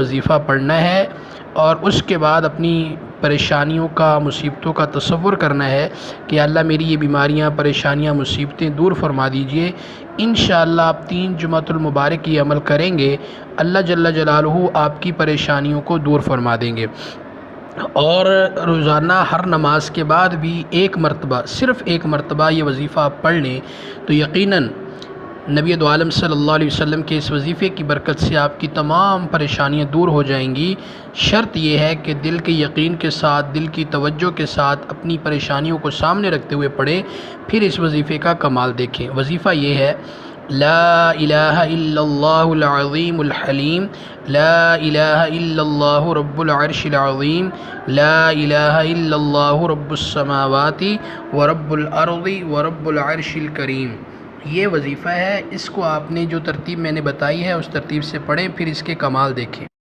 وظیفہ پڑھنا ہے اور اس کے بعد اپنی پریشانیوں کا، مصیبتوں کا تصور کرنا ہے کہ اللہ میری یہ بیماریاں، پریشانیاں، مصیبتیں دور فرما دیجئے۔ انشاءاللہ آپ 3 جمعۃ المبارک یہ عمل کریں گے، اللہ جل جلالہ آپ کی پریشانیوں کو دور فرما دیں گے۔ اور روزانہ ہر نماز کے بعد بھی ایک مرتبہ، صرف ایک مرتبہ یہ وظیفہ آپ پڑھ لیں تو یقیناً نبی دو عالم صلی اللہ علیہ وسلم کے اس وظیفے کی برکت سے آپ کی تمام پریشانیاں دور ہو جائیں گی۔ شرط یہ ہے کہ دل کے یقین کے ساتھ، دل کی توجہ کے ساتھ اپنی پریشانیوں کو سامنے رکھتے ہوئے پڑھیں، پھر اس وظیفے کا کمال دیکھیں۔ وظیفہ یہ ہے: لا الہ الا اللہ العظیم الحلیم، لا الہ الا اللہ رب العرش العظیم، لا الہ الا اللہ رب السماوات ورب الارض ورب العرش الکریم۔ یہ وظیفہ ہے، اس کو آپ نے جو ترتیب میں نے بتائی ہے اس ترتیب سے پڑھیں، پھر اس کے کمال دیکھیں۔